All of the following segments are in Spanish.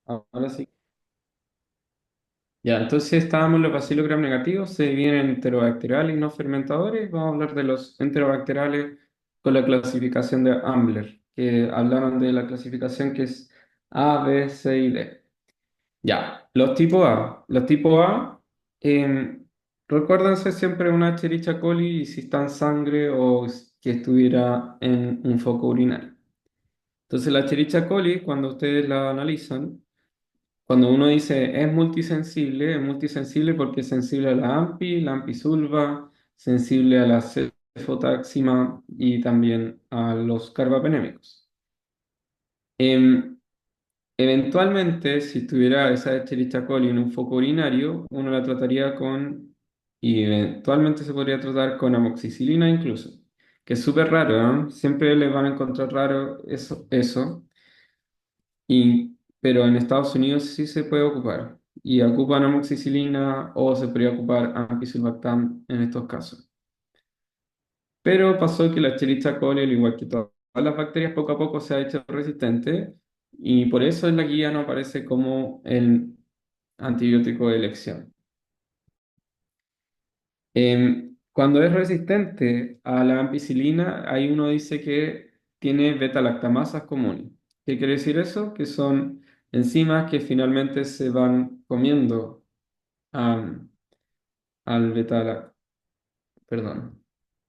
Ahora sí. Ya, entonces estábamos en los bacilos gram negativos, se dividen en enterobacteriales y no fermentadores. Vamos a hablar de los enterobacteriales con la clasificación de Ambler, que hablaron de la clasificación que es A, B, C y D. Ya, los tipo A. Los tipo A, recuérdense siempre una Escherichia coli y si está en sangre o que estuviera en un foco urinario. Entonces la Escherichia coli, cuando ustedes la analizan, cuando uno dice es multisensible porque es sensible a la ampisulva, sensible a la cefotaxima y también a los carbapenémicos. Em, Eventualmente, si estuviera esa Escherichia coli en un foco urinario, uno la trataría con, y eventualmente se podría tratar con amoxicilina incluso, que es súper raro, ¿eh? Siempre le van a encontrar raro eso. Pero en Estados Unidos sí se puede ocupar. Y ocupan amoxicilina o se podría ocupar ampicilbactam en estos casos. Pero pasó que la Escherichia coli, al igual que todas las bacterias, poco a poco se ha hecho resistente y por eso en la guía no aparece como el antibiótico de elección. Cuando es resistente a la ampicilina, ahí uno dice que tiene beta-lactamasas comunes. ¿Qué quiere decir eso? Que son enzimas que finalmente se van comiendo am, al perdón.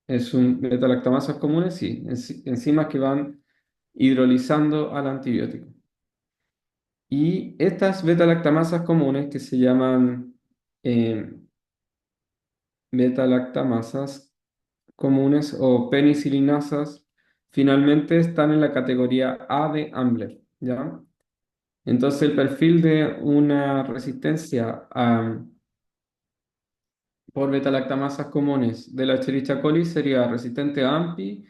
Es un beta-lactamasas comunes, sí, enzimas que van hidrolizando al antibiótico. Y estas beta-lactamasas comunes que se llaman em, beta-lactamasas comunes o penicilinasas finalmente están en la categoría A de Ambler, ¿ya? Entonces el perfil de una resistencia por beta-lactamasas comunes de la Escherichia coli sería resistente a AMPI,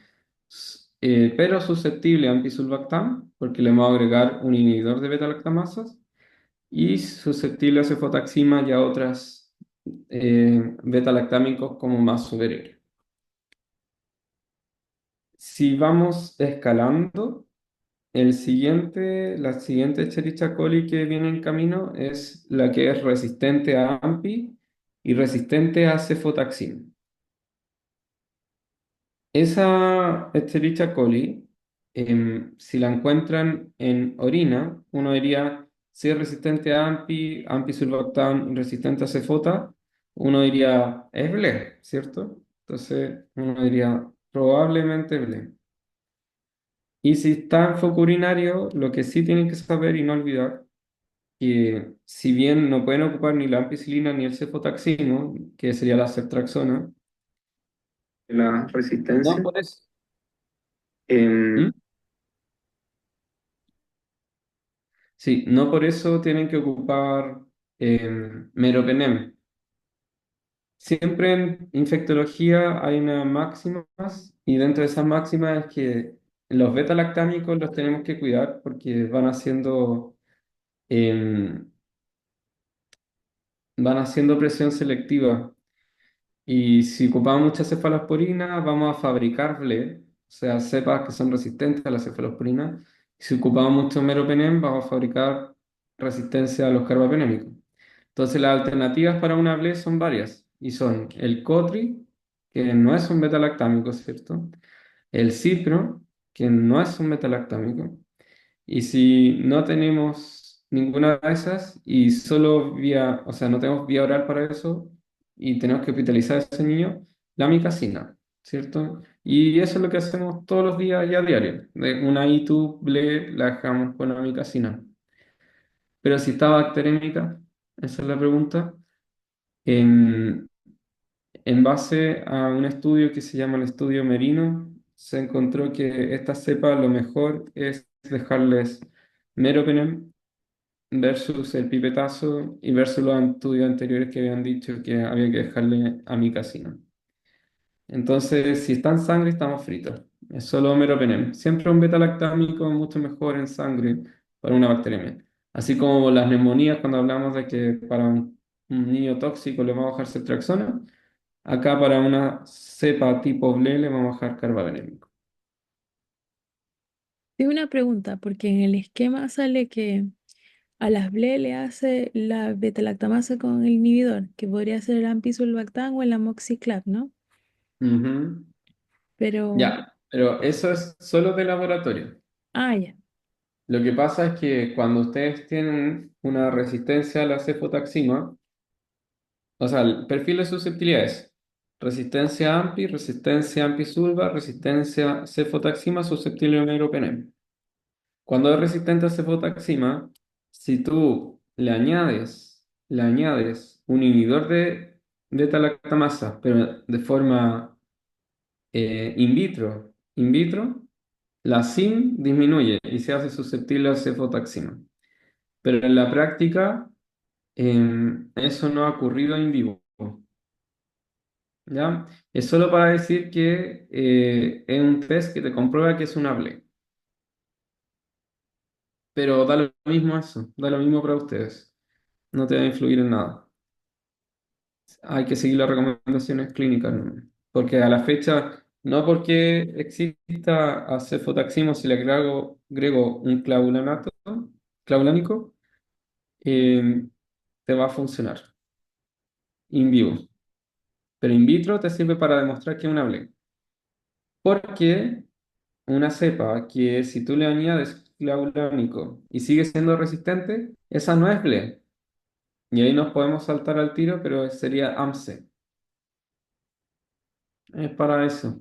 pero susceptible a AMPI-sulbactam, porque le vamos a agregar un inhibidor de beta-lactamasas, y susceptible a cefotaxima y a otras beta-lactámicos como más superiores. Si vamos escalando, la siguiente Escherichia coli que viene en camino es la que es resistente a AMPI y resistente a cefotaxima. Esa Escherichia coli, si la encuentran en orina, uno diría, si es resistente a AMPI, AMPI-sulbactam, resistente a cefota, uno diría, es BLE, ¿cierto? Entonces, uno diría, probablemente BLE. Y si está en foco urinario, lo que sí tienen que saber y no olvidar, que si bien no pueden ocupar ni la ampicilina ni el cefotaximo, que sería la ceftriaxona, la resistencia, no por eso. ¿Mm? Sí, no por eso tienen que ocupar meropenem. Siempre en infectología hay unas máximas y dentro de esas máximas es que los beta-lactámicos los tenemos que cuidar porque em, van haciendo presión selectiva. Y si ocupamos mucha cefalosporina, vamos a fabricar BLE, o sea, cepas que son resistentes a la cefalosporina. Si ocupamos mucho meropenem, vamos a fabricar resistencia a los carbapenémicos. Entonces, las alternativas para una BLE son varias, y son el Cotri, que no es un beta-lactámico, ¿cierto? El Cipro, que no es un beta-lactámico, y si no tenemos ninguna de esas y solo vía, o sea, no tenemos vía oral para eso y tenemos que hospitalizar a ese niño, la amicacina, ¿cierto? Y eso es lo que hacemos todos los días y a diario. De una ITU, la dejamos con amicacina. Pero si está bacteriémica, esa es la pregunta, en, en base a un estudio que se llama el estudio Merino, se encontró que esta cepa lo mejor es dejarles meropenem versus el pipetazo y versus los estudios anteriores que habían dicho que había que dejarle amicacina. Entonces, si está en sangre, estamos fritos. Es solo meropenem. Siempre un beta-lactámico es mucho mejor en sangre para una bacteria. Así como las neumonías, cuando hablamos de que para un niño tóxico le vamos a dejar ceftriaxona, acá para una cepa tipo BLE le vamos a dejar carbapenémico. Tengo una pregunta, porque en el esquema sale que a las BLE le hace la beta-lactamasa con el inhibidor, que podría ser el ampisulbactam o el amoxiclav, ¿no? Ujú. Pero, Ya, pero eso es solo de laboratorio. ya, Lo que pasa es que cuando ustedes tienen una resistencia a la cefotaxima, o sea, el perfil de susceptibilidad es resistencia AMPI-SULVA, resistencia cefotaxima, susceptible a meropenem. Cuando es resistente a cefotaxima, si tú le añades un inhibidor de beta-lactamasa, pero de forma in vitro, la SIM disminuye y se hace susceptible a cefotaxima. Pero en la práctica, eso no ha ocurrido in vivo, ¿ya? Es solo para decir que es un test que te comprueba que es una ble. Pero da lo mismo eso, da lo mismo para ustedes. No te va a influir en nada. Hay que seguir las recomendaciones clínicas, ¿no? Porque a la fecha, no porque exista a cefotaxima, si le agrego un clavulánico, eh, te va a funcionar in vivo. Pero in vitro te sirve para demostrar que es una ble. Porque una cepa que si tú le añades clavulánico y sigue siendo resistente, esa no es ble. Y ahí nos podemos saltar al tiro, pero sería AMC. Es para eso.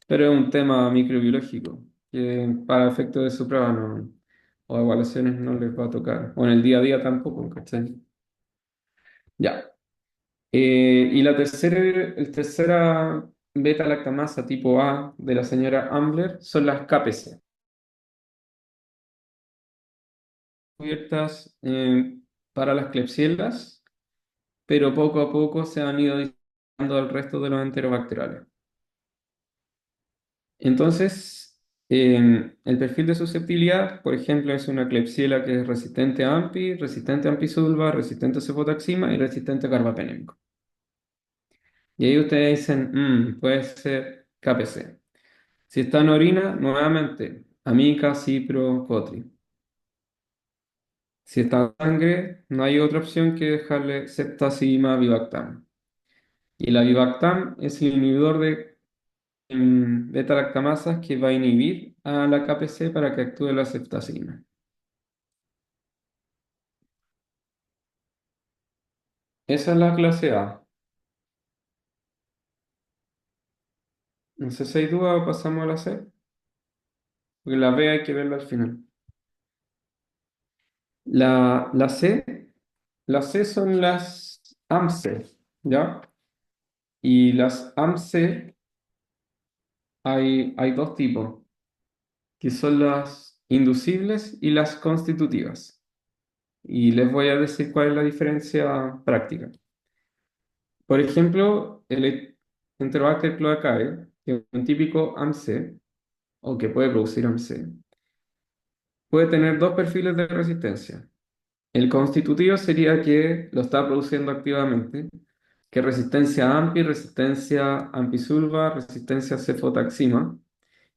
Pero es un tema microbiológico que para efectos de su prueba o evaluaciones no les va a tocar. O en el día a día tampoco, ¿cachai? Ya. El tercera beta-lactamasa tipo A de la señora Ambler son las KPC, cubiertas para las Klebsiellas, pero poco a poco se han ido distanciando al resto de los enterobacteriales. Entonces, el perfil de susceptibilidad, por ejemplo, es una Klebsiella que es resistente a AMPI, resistente a AMPI-SULVA, resistente a cefotaxima y resistente a carbapenémico. Y ahí ustedes dicen, puede ser KPC". Si está en orina, nuevamente, amica, cipro, cotri. Si está en sangre, no hay otra opción que dejarle ceftazidima, vivactam. Y la vivactam es el inhibidor de beta-lactamasas que va a inhibir a la KPC para que actúe la ceftazidima. Esa es la clase A. No sé si hay duda o pasamos a la C, porque la B hay que verla al final. La C, la C son las AMC, ¿ya? Y las AMC hay dos tipos, que son las inducibles y las constitutivas. Y les voy a decir cuál es la diferencia práctica. Por ejemplo, el Enterobacter cloacae, que es un típico AMC, o que puede producir AMC, puede tener dos perfiles de resistencia. El constitutivo sería que lo está produciendo activamente, que es resistencia AMPI, resistencia AMPI-SULVA, resistencia cefotaxima,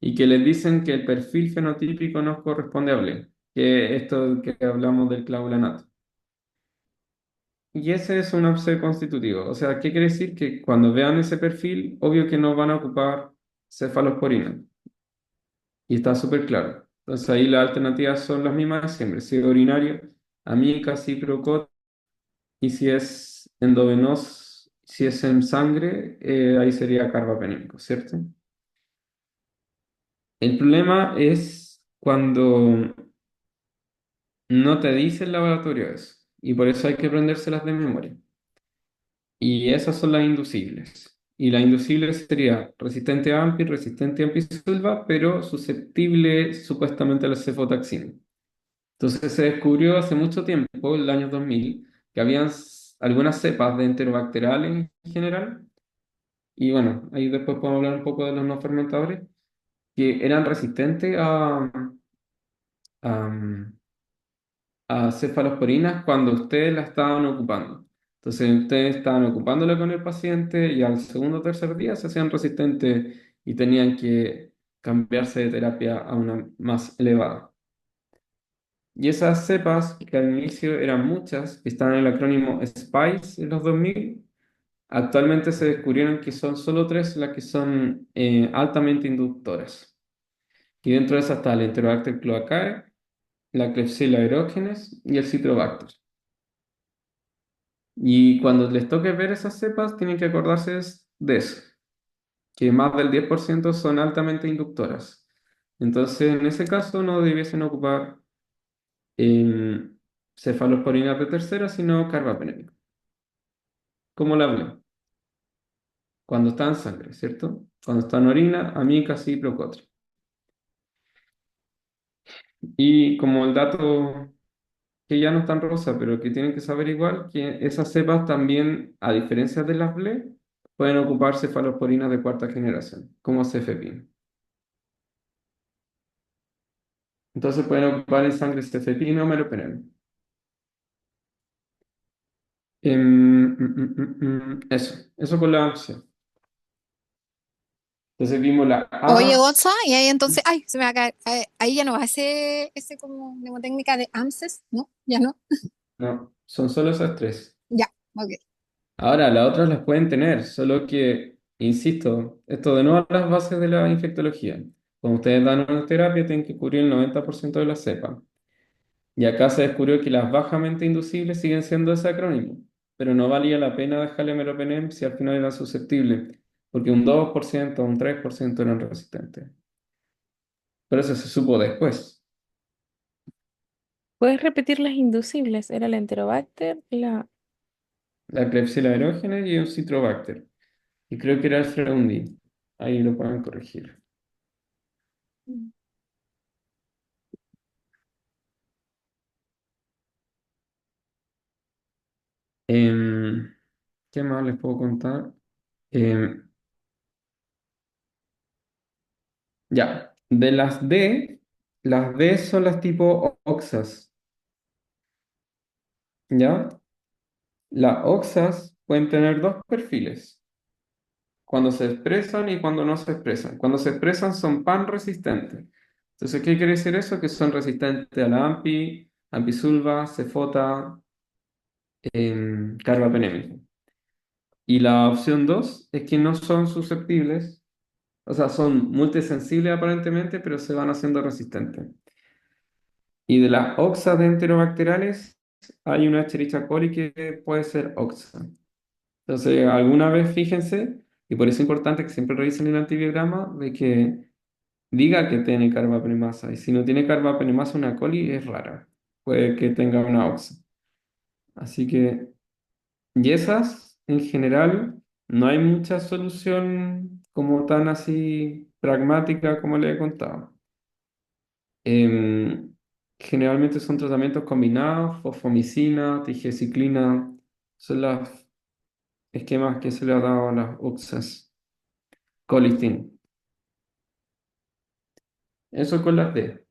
y que les dicen que el perfil fenotípico no corresponde a BLE, que esto que hablamos del clavulanato. Y ese es un upset constitutivo. O sea, ¿qué quiere decir? Que cuando vean ese perfil, obvio que no van a ocupar cefalosporina. Y está súper claro. Entonces ahí las alternativas son las mismas de siempre. Si es urinario, amica, ciprocot. Y si es endovenoso, si es en sangre, ahí sería carbapenémico, ¿cierto? El problema es cuando no te dice el laboratorio eso. Y por eso hay que aprendérselas de memoria. Y esas son las inducibles. Y la inducible sería resistente a AMPI, resistente a AMPI-SULVA, pero susceptible supuestamente a la cefotaxina. Entonces se descubrió hace mucho tiempo, en el año 2000, que habían algunas cepas de enterobacteriales en general, y bueno, ahí después podemos hablar un poco de los no fermentadores, que eran resistentes a, a cefalosporinas cuando ustedes la estaban ocupando. Entonces, ustedes estaban ocupándola con el paciente y al segundo o tercer día se hacían resistentes y tenían que cambiarse de terapia a una más elevada. Y esas cepas, que al inicio eran muchas, que estaban en el acrónimo SPICE en los 2000, actualmente se descubrieron que son solo tres las que son altamente inductoras. Y dentro de esas está el Enterobacter cloacae, la Klebsiella aerogenes y el Citrobacter. Y cuando les toque ver esas cepas, tienen que acordarse de eso, que más del 10% son altamente inductoras. Entonces, en ese caso, no debiesen ocupar cefalosporinas de tercera, sino carbapenémicos, como la hablé, cuando está en sangre, ¿cierto? Cuando está en orina, amicas y procotra. Y como el dato que ya no es tan rosa, pero que tienen que saber igual, que esas cepas también, a diferencia de las BLE, pueden ocupar cefalosporinas de cuarta generación, como cefepime. Entonces pueden ocupar en sangre cefepime o meropenem. Eso con la AMSA. Entonces vimos la Oye, A, Gonza, y ahí entonces, ay, se me va a caer. Ahí ya no va ese como mnemotécnica de AMSES, ¿no? Ya no. no, son solo esas tres. Ya, ok. Ahora, las otras las pueden tener, solo que, insisto, esto de nuevo a las bases de la infectología. Cuando ustedes dan una terapia, tienen que cubrir el 90% de la cepa. Y acá se descubrió que las bajamente inducibles siguen siendo ese acrónimo, pero no valía la pena dejarle meropenem si al final era susceptible, porque un 2% o un 3% eran resistentes. Pero eso se supo después. ¿Puedes repetir las inducibles? Era la Enterobacter, la... La Klebsiella aerogenes y un Citrobacter. Y creo que era el Freundin. Ahí lo pueden corregir. Em, ¿Qué más les puedo contar? Em, ya, de las D son las tipo oxas, ¿ya? Las oxas pueden tener dos perfiles, cuando se expresan y cuando no se expresan. Cuando se expresan son pan resistentes. Entonces, ¿qué quiere decir eso? Que son resistentes a la AMPI, AMPIsulva, cefota, carbapenémica. Y la opción 2 es que no son susceptibles, o sea, son multisensibles aparentemente, pero se van haciendo resistentes. Y de las oxas de enterobacteriales, hay una Escherichia coli que puede ser oxa. Entonces, alguna vez fíjense, y por eso es importante que siempre revisen el antibiograma, de que diga que tiene carbapenemasa. Y si no tiene carbapenemasa, una coli es rara. Puede que tenga una oxa. Así que, y esas, en general, no hay mucha solución como tan así pragmática como le he contado. Em, Generalmente son tratamientos combinados, fosfomicina, tigeciclina, son los esquemas que se le ha dado a las UXAs, colistin. Eso con las D.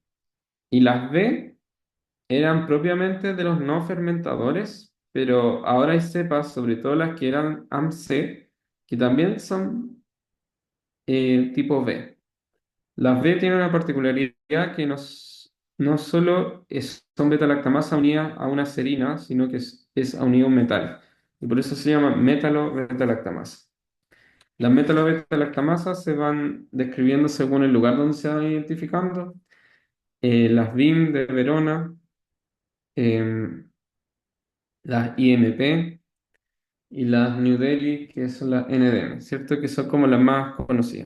Y las B eran propiamente de los no fermentadores, pero ahora hay cepas, sobre todo las que eran AMC, que también son tipo B. Las B tienen una particularidad que no solo son beta-lactamasa unidas a una serina, sino que es unido a un metal. Y por eso se llama metalo-beta-lactamasa. Las metalo-beta-lactamasas se van describiendo según el lugar donde se van identificando. Las BIM de Verona, em, las IMP y las New Delhi, que son las NDM, ¿cierto? Que son como las más conocidas.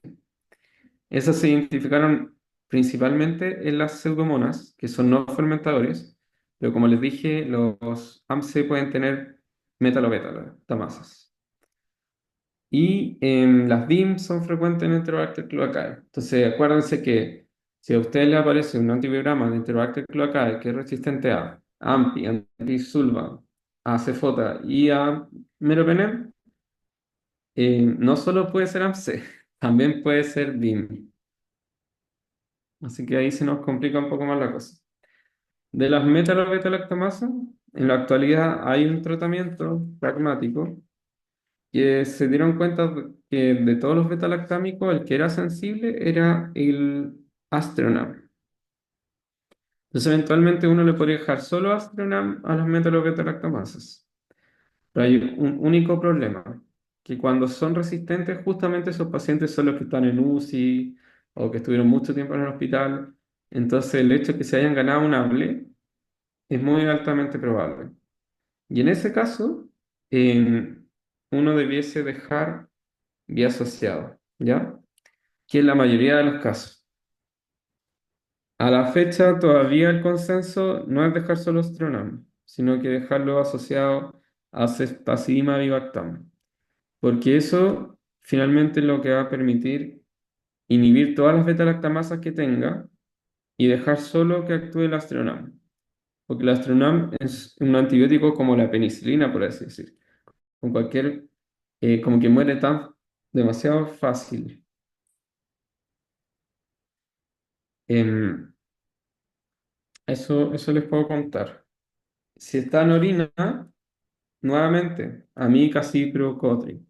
Esas se identificaron principalmente en las pseudomonas, que son no fermentadores, pero como les dije, los AMC pueden tener metalo-beta-lactamasas. Y las DIM son frecuentes en Enterobacter cloacae. Entonces, acuérdense que si a usted le aparece un antibiograma de Enterobacter cloacae que es resistente a AMPI, antisulva, a cefota y a meropenem, no solo puede ser AMC, también puede ser DIM. Así que ahí se nos complica un poco más la cosa. De las metalo-beta-lactamasas, en la actualidad hay un tratamiento pragmático que se dieron cuenta que de todos los beta-lactámicos, el que era sensible era el Astronam. Entonces, eventualmente uno le podría dejar solo Astronam a las metalobeta-lactamasas. Pero hay un único problema, que cuando son resistentes, justamente esos pacientes son los que están en UCI o que estuvieron mucho tiempo en el hospital. Entonces, el hecho de que se hayan ganado un ABLE es muy altamente probable. Y en ese caso, uno debiese dejar vía asociado, ¿ya? Que en la mayoría de los casos. A la fecha, todavía el consenso no es dejar solo Stronam, sino que dejarlo asociado a Cefazimab y Bactam, porque eso finalmente es lo que va a permitir inhibir todas las beta-lactamasas que tenga y dejar solo que actúe el Astronam, porque el Astronam es un antibiótico como la penicilina, por así decir, con cualquier, como que muere tan demasiado fácil. Em, eso les puedo contar. Si está en orina, nuevamente, amicacipro cotri.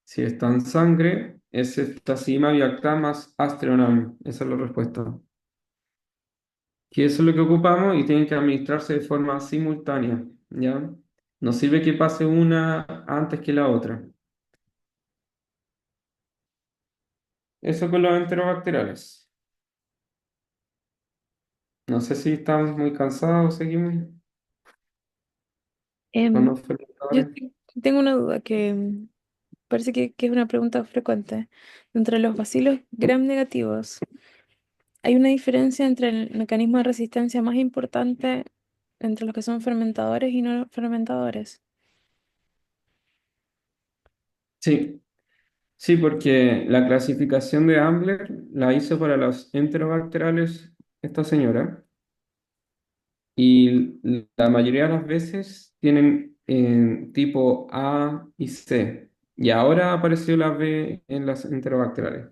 Si está en sangre, es ceftoxima viacta más astronam. Esa es la respuesta. Que eso es lo que ocupamos y tienen que administrarse de forma simultánea, ¿ya? No sirve que pase una antes que la otra. Eso con los enterobacteriales. No sé si estamos muy cansados, seguimos con Em, los yo fermentadores. tengo una duda que parece que es una pregunta frecuente. Entre los bacilos gram negativos, ¿hay una diferencia entre el mecanismo de resistencia más importante entre los que son fermentadores y no fermentadores? Sí, sí, porque la clasificación de Ambler la hizo para los enterobacteriales esta señora. Y la mayoría de las veces tienen tipo A y C. Y ahora apareció la B en las enterobacteriales.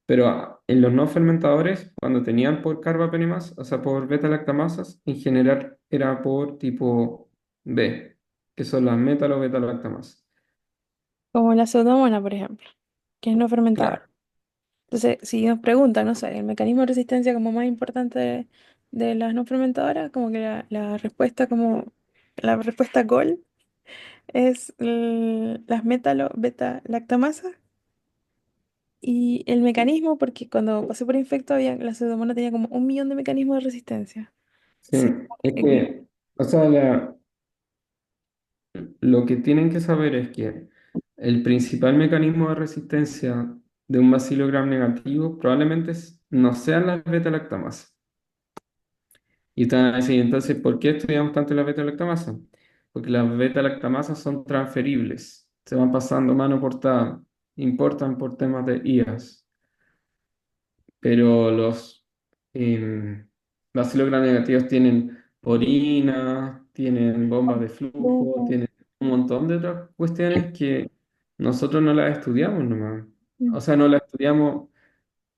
Pero en los no fermentadores, cuando tenían por carbapenemas, o sea, por beta-lactamasas, en general era por tipo B, que son las metalo-beta-lactamasas. Como la pseudomonas, por ejemplo, que es no fermentador. Claro. Entonces, si nos preguntan, no sé, el mecanismo de resistencia como más importante de las no fermentadoras, como que la respuesta como la respuesta GOL es las metalo beta lactamasas y el mecanismo, porque cuando pasé por infecto había, la pseudomonas tenía como 1 millón de mecanismos de resistencia. Sí, Sí, es que, o sea, lo que tienen que saber es que el principal mecanismo de resistencia de un bacilo gram negativo probablemente no sean las beta-lactamasas. Y te van a decir, entonces, ¿por qué estudiamos tanto las beta-lactamasas? Porque las beta-lactamasas son transferibles, se van pasando mano portada, importan por temas de IAS. Pero los bacilos gram negativos tienen orina, tienen bombas de flujo, como- tienen un montón de otras cuestiones que nosotros no las estudiamos nomás. O sea, no las estudiamos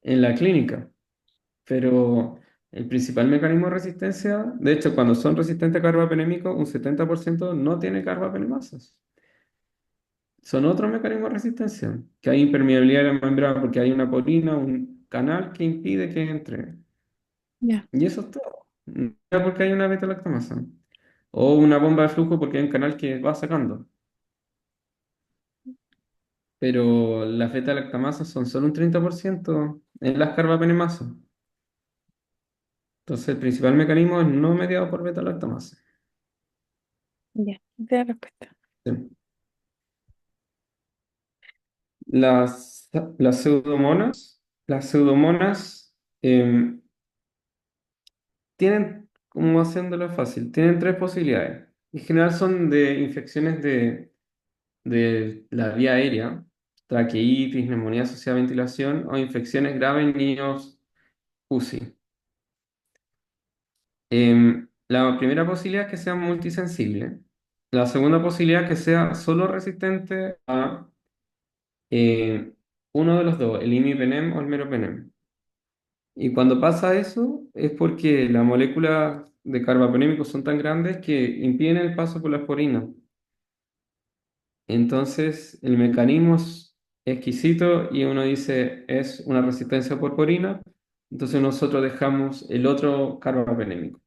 en la clínica, pero el principal mecanismo de resistencia, de hecho, cuando son resistentes a carbapenémicos, un 70% no tiene carbapenemasas. Son otros mecanismos de resistencia, que hay impermeabilidad de la membrana porque hay una porina, un canal que impide que entre. Ya, Y eso es todo. No es porque hay una beta-lactamasa. O una bomba de flujo porque hay un canal que va sacando. Pero las beta-lactamasas son solo un 30% en las carbapenemasas. Entonces el principal mecanismo es no mediado por beta-lactamasa. ya, esa es la respuesta. Sí. Las, las pseudomonas tienen, como haciéndolo fácil, tienen tres posibilidades. En general son de infecciones de la vía aérea, traqueitis, neumonía asociada a ventilación o infecciones graves en niños UCI. La primera posibilidad es que sea multisensible. La segunda posibilidad es que sea solo resistente a eh, uno de los dos, el imipenem o el meropenem. Y cuando pasa eso es porque las moléculas de carbapenémicos son tan grandes que impiden el paso por la esporina. Entonces, el mecanismo es exquisito y uno dice es una resistencia porporina, Entonces nosotros dejamos el otro carbapenémico.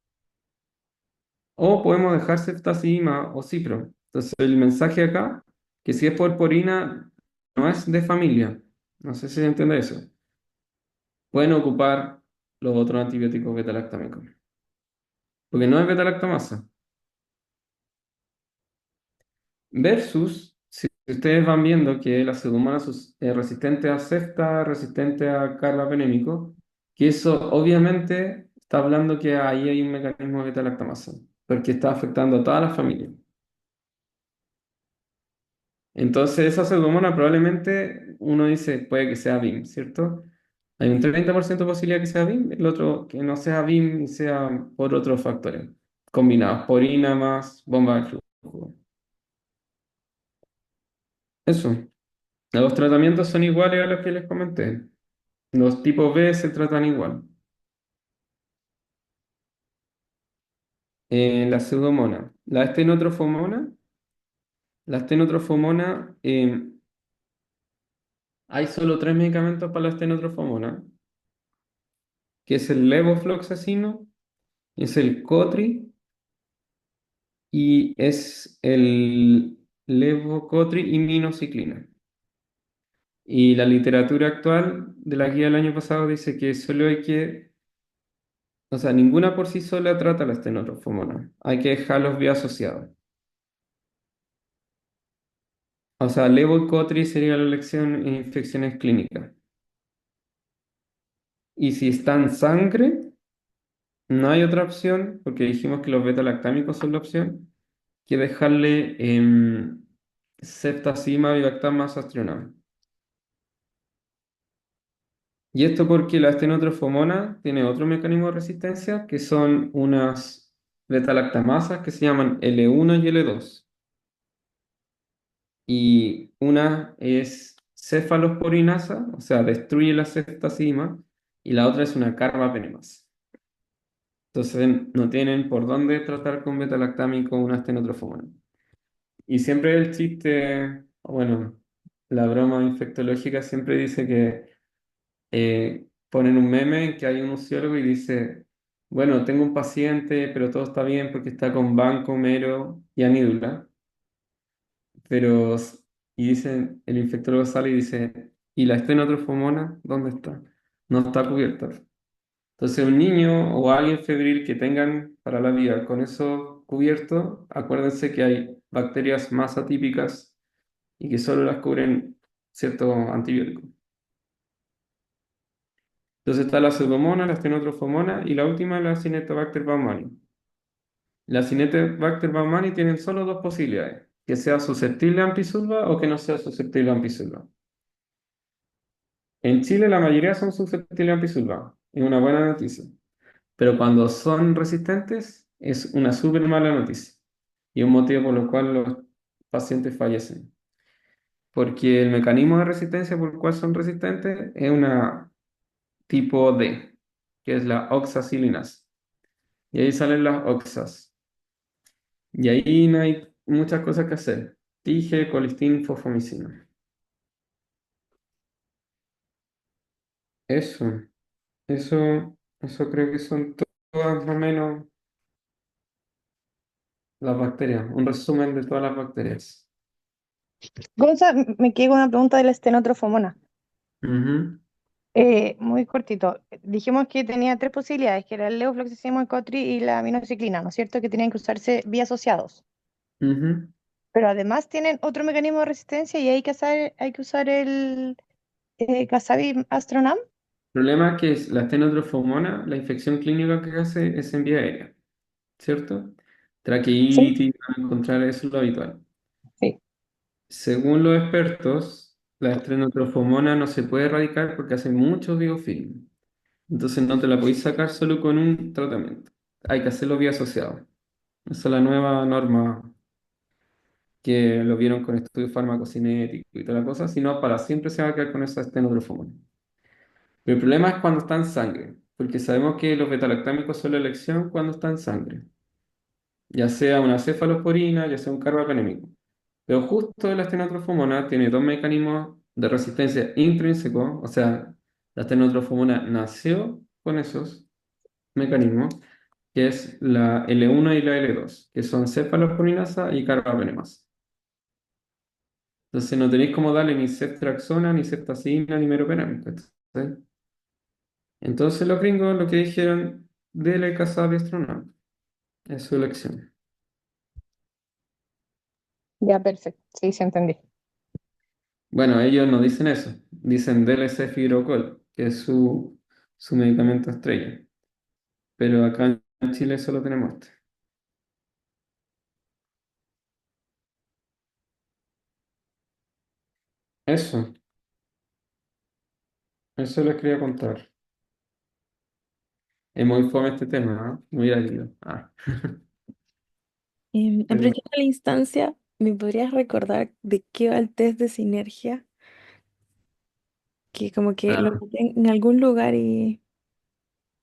O podemos dejar ceftazidima o cipro. Entonces el mensaje acá, que si es por porina, no es de familia. No sé si se entiende eso. Pueden ocupar los otros antibióticos beta-lactámicos. Porque no es beta-lactamasa. Versus, si ustedes van viendo que la Pseudomonas es resistente a cefta, resistente a carbapenémico, que eso obviamente está hablando que ahí hay un mecanismo de beta-lactamasa, porque está afectando a toda la familia. Entonces, esa pseudomona probablemente uno dice puede que sea BIM, ¿cierto? Hay un 30% de posibilidad que sea BIM, el otro que no sea BIM y sea por otros factores combinados, porina más bomba de flujo. Eso. Los tratamientos son iguales a los que les comenté. Los tipos B se tratan igual. La pseudomona. La estenotrofomona, hay solo tres medicamentos para la estenotrofomona, que es el levofloxacino, es el Cotri y es el levocotri y minociclina. Y la literatura actual de la guía del año pasado dice que solo hay que, o sea, ninguna por sí sola trata la estenotrofomona. Hay que dejarlos bien asociados. O sea, levo y cotri sería la elección en infecciones clínicas. Y si está en sangre, no hay otra opción, porque dijimos que los beta-lactámicos son la opción, que dejarle ceftazima, bivactama, aztreonam. Y esto porque la estenotrofomona tiene otro mecanismo de resistencia, que son unas beta-lactamasas que se llaman L1 y L2. Y una es cefalosporinasa, o sea, destruye la ceftazima, y la otra es una carbapenemasa. Entonces no tienen por dónde tratar con beta-lactámico una estenotrofomona. Y siempre el chiste, o bueno, la broma infectológica siempre dice que ponen un meme en que hay un nutriólogo y dice, bueno, tengo un paciente, pero todo está bien porque está con banco, mero y anídula, pero, y dicen, el infectólogo sale y dice, ¿y la estenotrofomona dónde está? No está cubierta. Entonces, un niño o alguien febril que tengan para la vida con eso cubierto, acuérdense que hay bacterias más atípicas y que solo las cubren ciertos antibióticos. Entonces está la pseudomonas, la estenotrofomona y la última la Acinetobacter baumannii. La Acinetobacter baumannii tienen solo dos posibilidades, que sea susceptible a ampicilva o que no sea susceptible a ampicilva. En Chile la mayoría son susceptibles a ampicilva, es una buena noticia, pero cuando son resistentes es una súper mala noticia y un motivo por el cual los pacientes fallecen. Porque el mecanismo de resistencia por el cual son resistentes es una tipo D, que es la oxacilinasa. Y ahí salen las oxas. Y ahí no hay muchas cosas que hacer. Tige, colistin, fosfomicina. Eso, eso creo que son todas más o menos las bacterias. Un resumen de todas las bacterias. Gonza, me quedé con una pregunta de la estenotrofomona. Ujú, Muy cortito. Dijimos que tenía tres posibilidades, que era el levofloxacino, el cotri y la aminociclina, ¿no es cierto? Que tenían que usarse vía asociados. ujú. Pero además tienen otro mecanismo de resistencia y hay que usar el Casabi Astronam. El problema es que la estenotrofomona, la infección clínica que hace es en vía aérea, ¿cierto? Sí, Traqueitis, encontrar eso es lo habitual. sí. Según los expertos, la estenotrofomona no se puede erradicar porque hace mucho biofilm. Entonces no te la podéis sacar solo con un tratamiento. Hay que hacerlo vía asociado. Esa es la nueva norma que lo vieron con estudios farmacocinéticos y toda la cosa. Si no, para siempre se va a quedar con esa estenotrofomona. Pero el problema es cuando está en sangre, porque sabemos que los betalactámicos son la elección cuando está en sangre, ya sea una cefalosporina, ya sea un carbapenémico. Pero justo la estenotrofomona tiene dos mecanismos de resistencia intrínsecos, o sea, la estenotrofomona nació con esos mecanismos, que es la L1 y la L2, que son cefalosporinasa y carbapenemasa. Entonces no tenéis como darle ni ceftriaxona, ni ceftazidima, ni meropenem. ¿Cachai? Entonces los gringos lo que dijeron, dele casabiestronam. Es su elección. Ya, perfecto. Sí, sí, entendí. Bueno, ellos no dicen eso. Dicen dele cefidrocol, que es su medicamento estrella. Pero acá en Chile solo tenemos este. Eso, eso les quería contar. Es muy fome este tema, ¿eh? Muy árido. Pero Aprovechando la instancia, ¿me podrías recordar de qué va el test de sinergia? Que como que lo ah, noté en algún lugar y...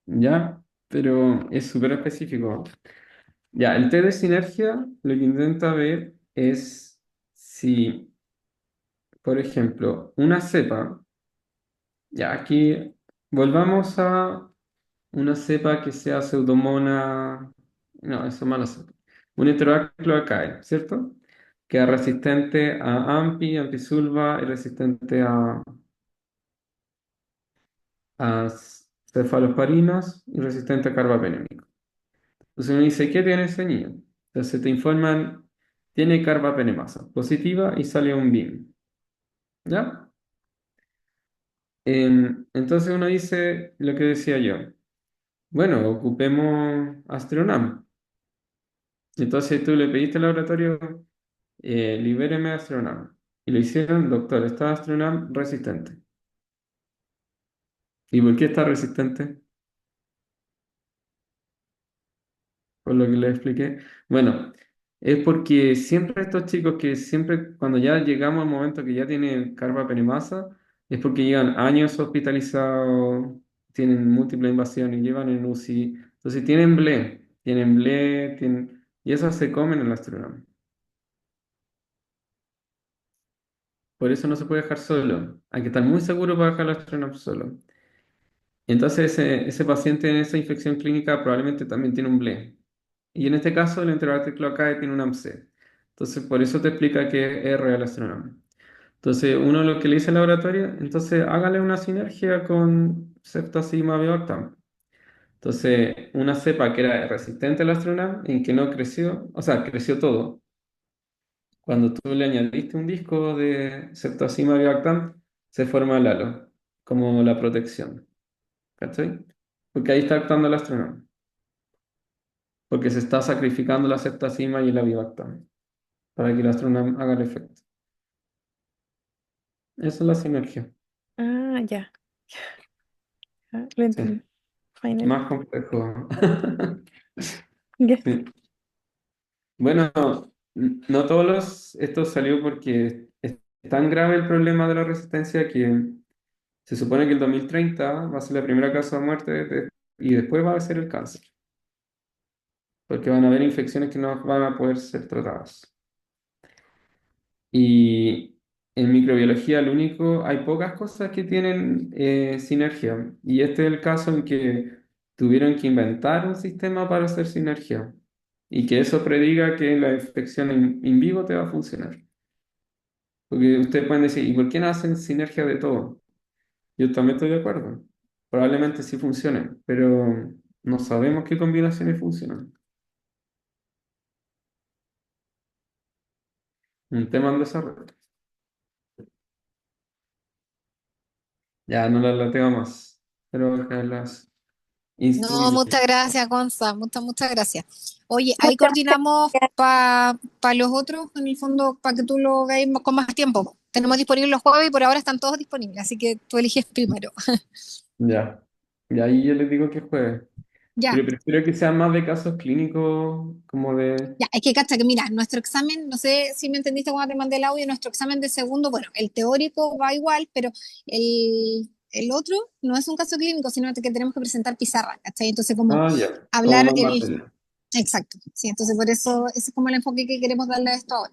ya, pero es súper específico. Ya, el test de sinergia lo que intenta ver es si, por ejemplo, una cepa, ya aquí volvamos a una cepa que sea pseudomona, no, eso es mala cepa, un Heterobacter pylori, ¿cierto? Que es resistente a AMPI, antisulva y resistente a cefalosporinas y resistente a carbapenémico. Entonces uno dice, ¿qué tiene ese niño? Entonces te informan, tiene carbapenemasa positiva y sale un BIM, ¿ya? Entonces uno dice lo que decía yo, bueno, ocupemos Astronam. Entonces tú le pediste al laboratorio, libéreme Astronam. Y lo hicieron, doctor, está Astronam resistente. ¿Y por qué está resistente? Por lo que le expliqué. Bueno, es porque siempre estos chicos que siempre, cuando ya llegamos al momento que ya tienen carbapenemasa, es porque llevan años hospitalizados, tienen múltiples invasiones, llevan en UCI, entonces tienen ble, y esas se comen en la astronauta. Por eso no se puede dejar solo. Hay que estar muy seguro para dejar la astronauta solo. Entonces ese paciente en esa infección clínica probablemente también tiene un ble. Y en este caso, el Enterobacter cloacae tiene un AMC. Entonces, por eso te explica que es real astronoma. Entonces, uno lo que le dice al laboratorio, entonces hágale una sinergia con Ceftazidima bivactam. Entonces, una cepa que era resistente al astronam, en que no creció, o sea, creció todo. Cuando tú le añadiste un disco de Ceftazidima bivactam, se forma el halo, como la protección. ¿Cachai? Porque ahí está actuando el astronam, porque se está sacrificando la ceftazima y el avibactam, para que el astronauta haga el efecto. Esa es la sinergia. Ah, ya, lo Sí, entendí. Finally. más complejo. Ya. Sí. Bueno, no todos esto salió porque es tan grave el problema de la resistencia que se supone que el 2030 va a ser la primera causa de muerte y después va a ser el cáncer, porque van a haber infecciones que no van a poder ser tratadas. Y en microbiología, lo único, hay pocas cosas que tienen sinergia. Y este es el caso en que tuvieron que inventar un sistema para hacer sinergia. Y que eso prediga que la infección in vivo te va a funcionar. Porque ustedes pueden decir, ¿y por qué no hacen sinergia de todo? Yo también estoy de acuerdo. Probablemente sí funcionen, pero no sabemos qué combinaciones funcionan. Un tema en desarrollo. Ya no las lateo más, pero que las No, instruye. muchas gracias, Gonza, muchas gracias. Oye, ahí Muchas coordinamos gracias. para los otros, en el fondo, para que tú lo veas con más tiempo. Tenemos disponibles los jueves y por ahora están todos disponibles, así que tú eliges primero. Ya. Y ahí yo les digo que juegue. Ya, Pero prefiero que sean más de casos clínicos, como de. ya, es que cacha que mira, nuestro examen, no sé si me entendiste cuando te mandé el audio, nuestro examen de segundo, bueno, el teórico va igual, pero el otro no es un caso clínico, sino que tenemos que presentar pizarra, ¿cachai? Entonces, como Ah, ya. Como hablar más el... material. Exacto, sí, entonces por eso ese es como el enfoque que queremos darle a esto ahora.